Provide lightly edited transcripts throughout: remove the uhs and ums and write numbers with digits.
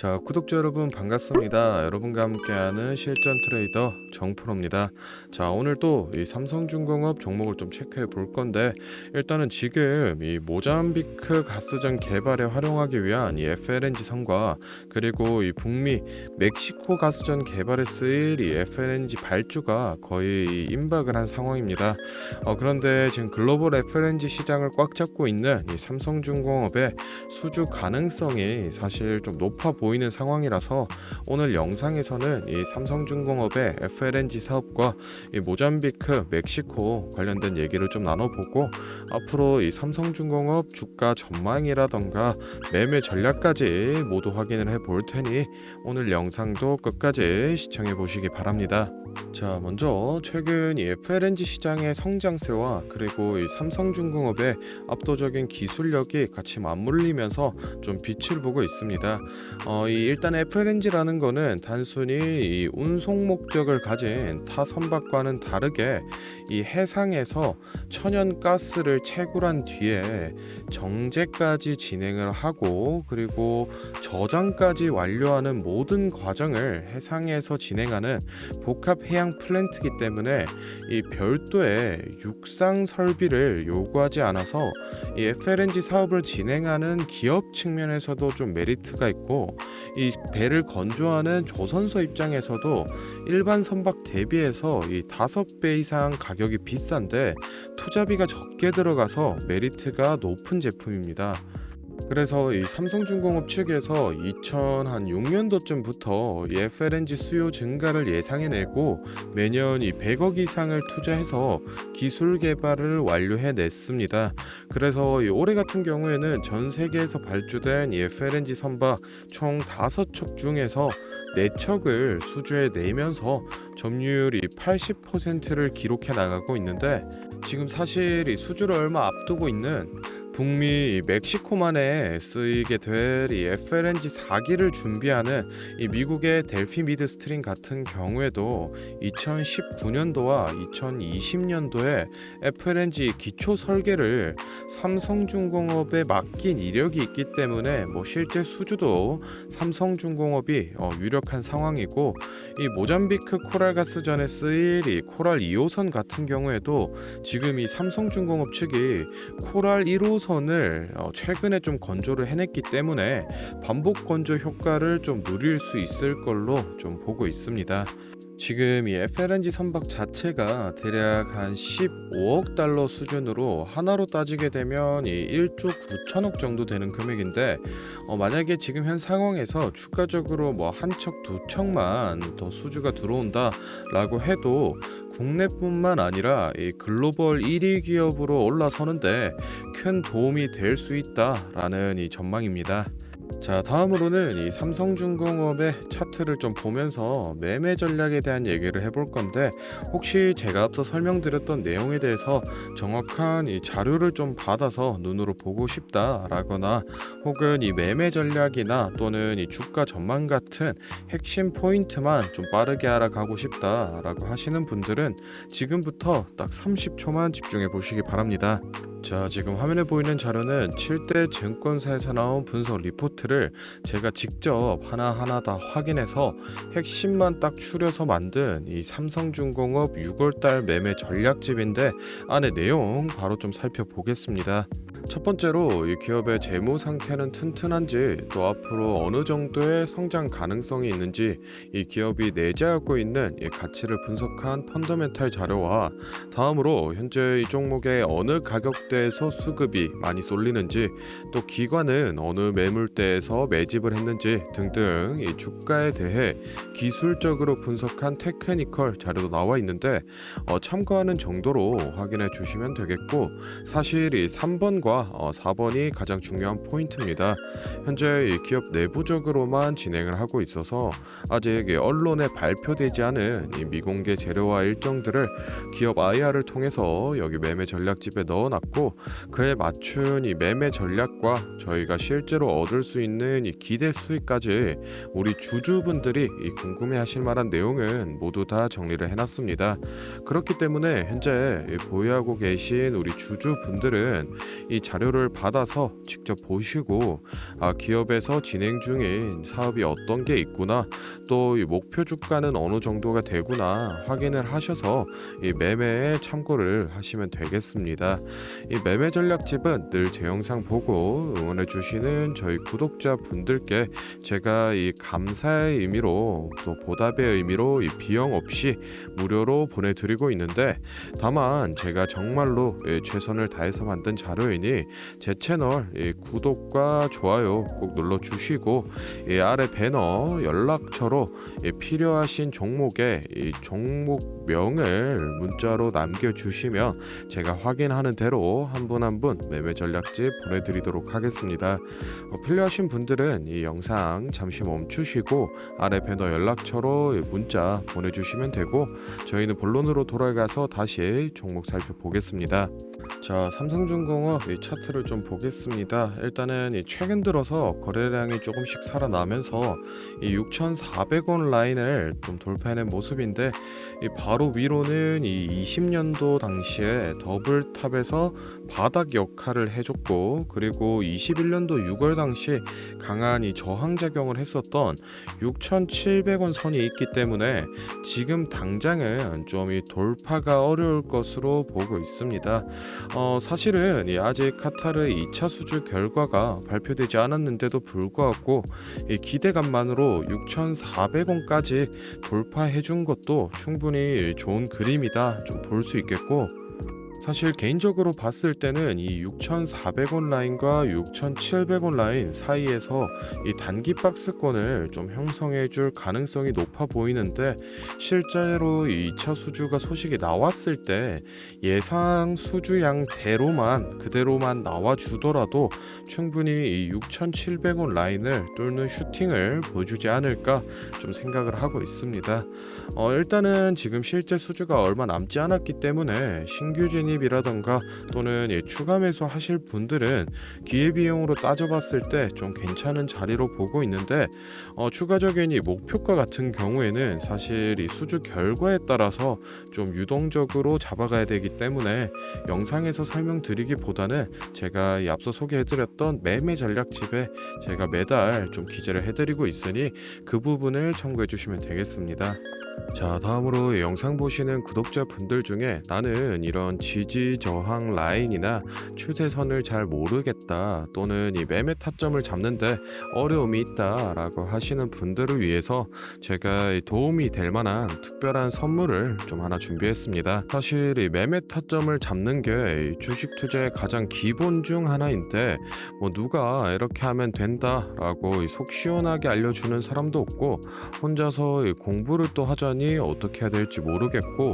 자, 구독자 여러분 반갑습니다. 여러분과 함께하는 실전 트레이더 정프로입니다. 자, 오늘 또 이 삼성중공업 종목을 좀 체크해 볼 건데, 일단은 지금 이 모잠비크 가스전 개발에 활용하기 위한 이 FLNG 선과, 그리고 이 북미 멕시코 가스전 개발에 쓰일 이 FLNG 발주가 거의 임박을 한 상황입니다. 그런데 지금 글로벌 FLNG 시장을 꽉 잡고 있는 이 삼성중공업의 수주 가능성이 사실 좀 높아 보이는 상황이라서, 오늘 영상에서는 이 삼성중공업의 FLNG 사업과 이 모잠비크, 멕시코 관련된 얘기를 좀 나눠보고, 앞으로 이 삼성중공업 주가 전망이라던가 매매 전략까지 모두 확인을 해볼 테니 오늘 영상도 끝까지 시청해 보시기 바랍니다. 자, 먼저 최근 이 FLNG 시장의 성장세와 그리고 이 삼성중공업의 압도적인 기술력이 같이 맞물리면서 좀 빛을 보고 있습니다. 일단 FLNG라는 거는 단순히 이 운송 목적을 가진 타 선박과는 다르게 이 해상에서 천연가스를 채굴한 뒤에 정제까지 진행을 하고, 그리고 저장까지 완료하는 모든 과정을 해상에서 진행하는 복합 해양 플랜트이기 때문에 이 별도의 육상 설비를 요구하지 않아서 이 FLNG 사업을 진행하는 기업 측면에서도 좀 메리트가 있고, 이 배를 건조하는 조선소 입장에서도 일반 선박 대비해서 이 5배 이상 가격이 비싼데 투자비가 적게 들어가서 메리트가 높은 제품입니다. 그래서 이 삼성중공업 측에서 2006년도쯤부터 이 FLNG 수요 증가를 예상해내고 매년 이 100억 이상을 투자해서 기술 개발을 완료해냈습니다. 그래서 이 올해 같은 경우에는 전 세계에서 발주된 이 FLNG 선박 총 5척 중에서 4척을 수주해내면서 점유율이 80%를 기록해 나가고 있는데, 지금 사실 이 수주를 얼마 앞두고 있는 북미 멕시코만에 쓰이게 될 이 FLNG 4기를 준비하는 이 미국의 델피 미드스트림 같은 경우에도 2019년도와 2020년도에 FLNG 기초 설계를 삼성중공업에 맡긴 이력이 있기 때문에 실제 수주도 삼성중공업이 유력한 상황이고, 이 모잠비크 코랄가스전에 쓰일 이 코랄 2호선 같은 경우에도 지금 이 삼성중공업 측이 코랄 1호선을 최근에 좀 건조를 해냈기 때문에 반복 건조 효과를 좀 누릴 수 있을 걸로 좀 보고 있습니다. 지금 이 FLNG 선박 자체가 대략 한 15억 달러 수준으로 하나로 따지게 되면 이 1조 9천억 정도 되는 금액인데, 만약에 지금 현 상황에서 추가적으로 한 척, 두 척만 더 수주가 들어온다라고 해도 국내뿐만 아니라 이 글로벌 1위 기업으로 올라서는데 큰 도움이 될 수 있다라는 이 전망입니다. 자, 다음으로는 이 삼성중공업의 차트를 좀 보면서 매매 전략에 대한 얘기를 해볼 건데, 혹시 제가 앞서 설명드렸던 내용에 대해서 정확한 이 자료를 좀 받아서 눈으로 보고 싶다라거나, 혹은 이 매매 전략이나 또는 이 주가 전망 같은 핵심 포인트만 좀 빠르게 알아가고 싶다라고 하시는 분들은 지금부터 딱 30초만 집중해 보시기 바랍니다. 자, 지금 화면에 보이는 자료는 7대 증권사에서 나온 분석 리포트를 제가 직접 하나하나 다 확인해서 핵심만 딱 추려서 만든 이 삼성중공업 6월달 매매 전략집인데, 안에 내용 바로 좀 살펴보겠습니다. 첫 번째로 이 기업의 재무 상태는 튼튼한지, 또 앞으로 어느 정도의 성장 가능성이 있는지, 이 기업이 내재하고 있는 이 가치를 분석한 펀더멘탈 자료와, 다음으로 현재 이 종목의 어느 가격대에서 수급이 많이 쏠리는지, 또 기관은 어느 매물대에서 매집을 했는지 등등 이 주가에 대해 기술적으로 분석한 테크니컬 자료도 나와 있는데, 참고하는 정도로 확인해 주시면 되겠고, 사실 이 3번과 4번이 가장 중요한 포인트입니다. 현재 이 기업 내부적으로만 진행을 하고 있어서 아직 언론에 발표되지 않은 이 미공개 재료와 일정들을 기업 IR을 통해서 여기 매매 전략집에 넣어놨고, 드리고 그에 맞춘 이 매매 전략과 저희가 실제로 얻을 수 있는 이 기대 수익까지 우리 주주분들이 이 궁금해하실 만한 내용은 모두 다 정리를 해놨습니다. 그렇기 때문에 현재 이 보유하고 계신 우리 주주분들은 이 자료를 받아서 직접 보시고 기업에서 진행 중인 사업이 어떤 게 있구나, 또 이 목표 주가는 어느 정도가 되구나 확인을 하셔서 이 매매에 참고를 하시면 되겠습니다. 이 매매 전략집은 늘 제 영상 보고 응원해 주시는 저희 구독자 분들께 제가 이 감사의 의미로 또 보답의 의미로 이 비용 없이 무료로 보내드리고 있는데, 다만 제가 정말로 최선을 다해서 만든 자료이니 제 채널 구독과 좋아요 꼭 눌러주시고 이 아래 배너 연락처로 필요하신 종목의 이 종목명을 문자로 남겨주시면 제가 확인하는 대로 한 분 한 분 매매 전략집 보내드리도록 하겠습니다. 필요하신 분들은 이 영상 잠시 멈추시고 아래 배너 연락처로 문자 보내주시면 되고, 저희는 본론으로 돌아가서 다시 종목 살펴보겠습니다. 자, 삼성중공업 이 차트를 좀 보겠습니다. 일단은 이 최근 들어서 거래량이 조금씩 살아나면서 이 6,400원 라인을 좀 돌파해낸 모습인데, 이 바로 위로는 이 20년도 당시에 더블탑에서 바닥 역할을 해줬고, 그리고 21년도 6월 당시 강한 이 저항작용을 했었던 6,700원 선이 있기 때문에 지금 당장은 좀 이 돌파가 어려울 것으로 보고 있습니다. 사실은 아직 카타르 2차 수주 결과가 발표되지 않았는데도 불구하고 이 기대감만으로 6,400원까지 돌파해 준 것도 충분히 좋은 그림이다 좀 볼 수 있겠고, 사실 개인적으로 봤을 때는 이 6,400원 라인과 6,700원 라인 사이에서 이 단기 박스권을 좀 형성해 줄 가능성이 높아 보이는데, 실제로 이 2차 수주가 소식이 나왔을 때 예상 수주량대로만 그대로만 나와 주더라도 충분히 이 6,700원 라인을 뚫는 슈팅을 보여주지 않을까 좀 생각을 하고 있습니다. 일단은 지금 실제 수주가 얼마 남지 않았기 때문에 신규 진입이라던가 또는 추가 매수 하실 분들은 기회비용으로 따져봤을 때 좀 괜찮은 자리로 보고 있는데, 추가적인 이 목표가 같은 경우에는 사실 이 수주 결과에 따라서 좀 유동적으로 잡아가야 되기 때문에 영상에서 설명드리기보다는 제가 이 앞서 소개해드렸던 매매 전략집에 제가 매달 좀 기재를 해드리고 있으니 그 부분을 참고해 주시면 되겠습니다. 자, 다음으로 영상 보시는 구독자분들 중에 나는 이런 지지 저항 라인이나 추세선을 잘 모르겠다, 또는 이 매매 타점을 잡는데 어려움이 있다 라고 하시는 분들을 위해서 제가 도움이 될 만한 특별한 선물을 좀 하나 준비했습니다. 사실 이 매매 타점을 잡는 게 주식 투자의 가장 기본 중 하나인데, 누가 이렇게 하면 된다 라고 속 시원하게 알려주는 사람도 없고, 혼자서 공부를 또 하자니 어떻게 해야 될지 모르겠고,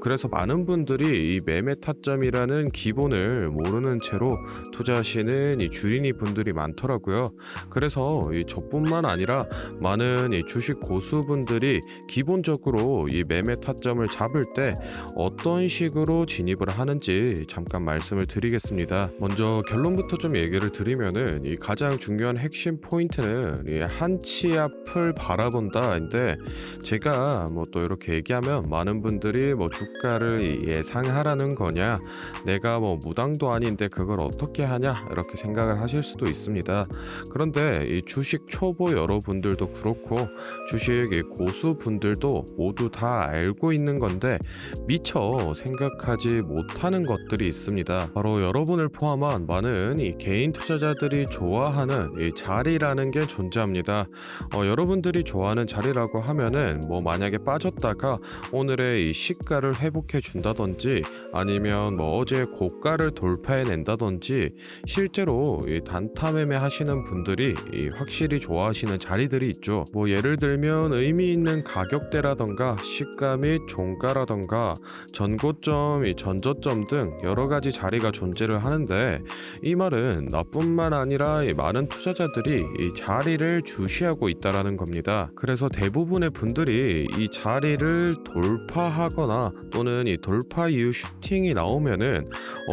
그래서 많은 분들이 이 매매 타점이라는 기본을 모르는 채로 투자하시는 이 주린이 분들이 많더라고요. 그래서 저뿐만 아니라 많은 이 주식 고수분들이 기본적으로 이 매매 타점을 잡을 때 어떤 식으로 진입을 하는지 잠깐 말씀을 드리겠습니다. 먼저 결론부터 좀 얘기를 드리면은 이 가장 중요한 핵심 포인트는 이 한치 앞을 바라본다인데, 제가 또 이렇게 얘기하면 많은 분들이 주가를 예상하라는 거냐, 내가 무당도 아닌데 그걸 어떻게 하냐 이렇게 생각을 하실 수도 있습니다. 그런데 이 주식 초보 여러분들도 그렇고 주식 고수분들도 모두 다 알고 있는 건데 미처 생각하지 못하는 것들이 있습니다. 바로 여러분을 포함한 많은 이 개인 투자자들이 좋아하는 이 자리라는 게 존재합니다. 여러분들이 좋아하는 자리라고 하면은 만약에 빠졌다가 오늘의 이 시가를 회복해 준다든지, 아니면 어제 고가를 돌파해 낸다든지, 실제로 이 단타 매매 하시는 분들이 확실히 좋아하시는 자리들이 있죠. 예를 들면 의미 있는 가격대라던가 시가 및 종가라던가 전고점, 전저점 등 여러 가지 자리가 존재를 하는데, 이 말은 나뿐만 아니라 많은 투자자들이 이 자리를 주시하고 있다라는 겁니다. 그래서 대부분의 분들이 이 자리를 돌파하거나 또는 이 돌파 이후 슈팅이 슈팅이 나오면은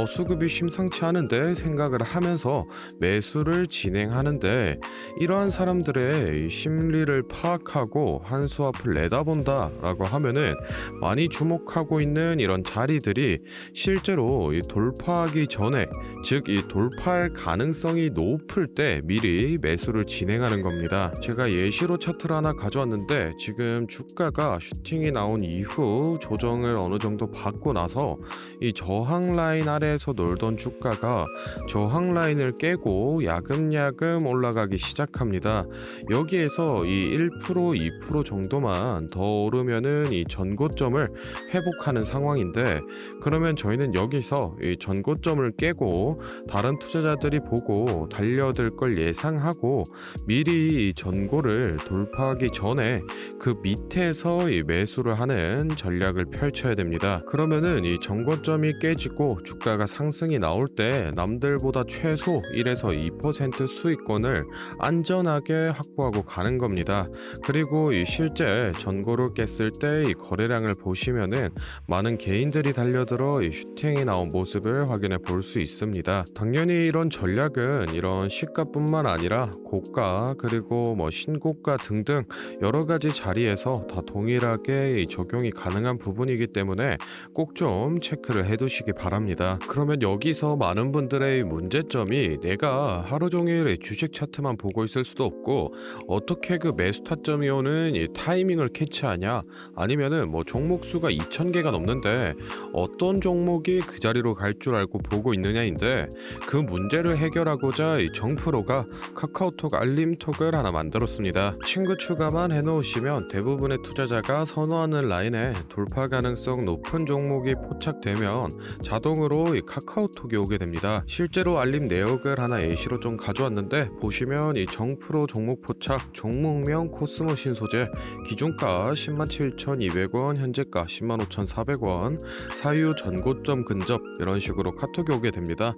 수급이 심상치 않은데 생각을 하면서 매수를 진행하는데, 이러한 사람들의 이 심리를 파악하고 한 수 앞을 내다본다라고 하면은 많이 주목하고 있는 이런 자리들이 실제로 이 돌파하기 전에, 즉 이 돌파할 가능성이 높을 때 미리 매수를 진행하는 겁니다. 제가 예시로 차트를 하나 가져왔는데, 지금 주가가 슈팅이 나온 이후 조정을 어느 정도 받고 나서 이 저항 라인 아래에서 놀던 주가가 저항 라인을 깨고 야금야금 올라가기 시작합니다. 여기에서 이 1%, 2% 정도만 더 오르면은 이 전고점을 회복하는 상황인데, 그러면 저희는 여기서 이 전고점을 깨고 다른 투자자들이 보고 달려들 걸 예상하고 미리 이 전고를 돌파하기 전에 그 밑에서 이 매수를 하는 전략을 펼쳐야 됩니다. 그러면은 이 전고점이 깨지고 주가가 상승이 나올 때 남들보다 최소 1에서 2% 수익권을 안전하게 확보하고 가는 겁니다. 그리고 이 실제 전고를 깼을 때 이 거래량을 보시면은 많은 개인들이 달려들어 이 슈팅이 나온 모습을 확인해 볼 수 있습니다. 당연히 이런 전략은 이런 시가뿐만 아니라 고가 그리고 뭐 신고가 등등 여러 가지 자리에서 다 동일하게 이 적용이 가능한 부분이기 때문에 꼭 좀 체크를 해 두시기 바랍니다. 그러면 여기서 많은 분들의 문제점이, 내가 하루 종일 주식 차트만 보고 있을 수도 없고 어떻게 그 매수 타점이 오는 이 타이밍을 캐치하냐, 아니면은 뭐 종목 수가 2,000개가 넘는데 어떤 종목이 그 자리로 갈 줄 알고 보고 있느냐인데, 그 문제를 해결하고자 이 정프로가 카카오톡 알림톡을 하나 만들었습니다. 친구 추가만 해놓으시면 대부분의 투자자가 선호하는 라인에 돌파 가능성 높은 종목이 포착되면 자동으로 이 카카오톡이 오게 됩니다. 실제로 알림 내역을 하나 예시로 좀 가져왔는데, 보시면 이 정프로 종목 포착, 종목명 코스모신 소재, 기준가 107,200원, 현재가 105,400원, 사유 전고점 근접, 이런 식으로 카톡이 오게 됩니다.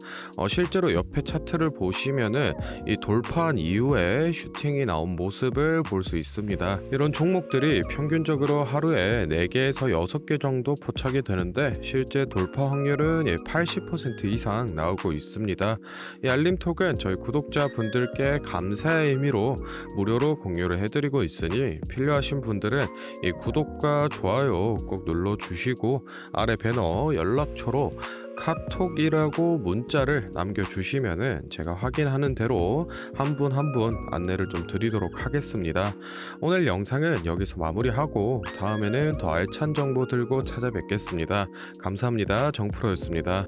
실제로 옆에 차트를 보시면은 이 돌파한 이후에 슈팅이 나온 모습을 볼 수 있습니다. 이런 종목들이 평균적으로 하루에 4개에서 6개 정도 포착이 되는데, 실제 돌파 확률은 80% 이상 나오고 있습니다. 이 알림톡은 저희 구독자분들께 감사의 의미로 무료로 공유를 해드리고 있으니, 필요하신 분들은 이 구독과 좋아요 꼭 눌러주시고 아래 배너 연락처로 카톡이라고 문자를 남겨주시면은 제가 확인하는 대로 한 분 한 분 안내를 좀 드리도록 하겠습니다. 오늘 영상은 여기서 마무리하고 다음에는 더 알찬 정보 들고 찾아뵙겠습니다. 감사합니다. 정프로였습니다.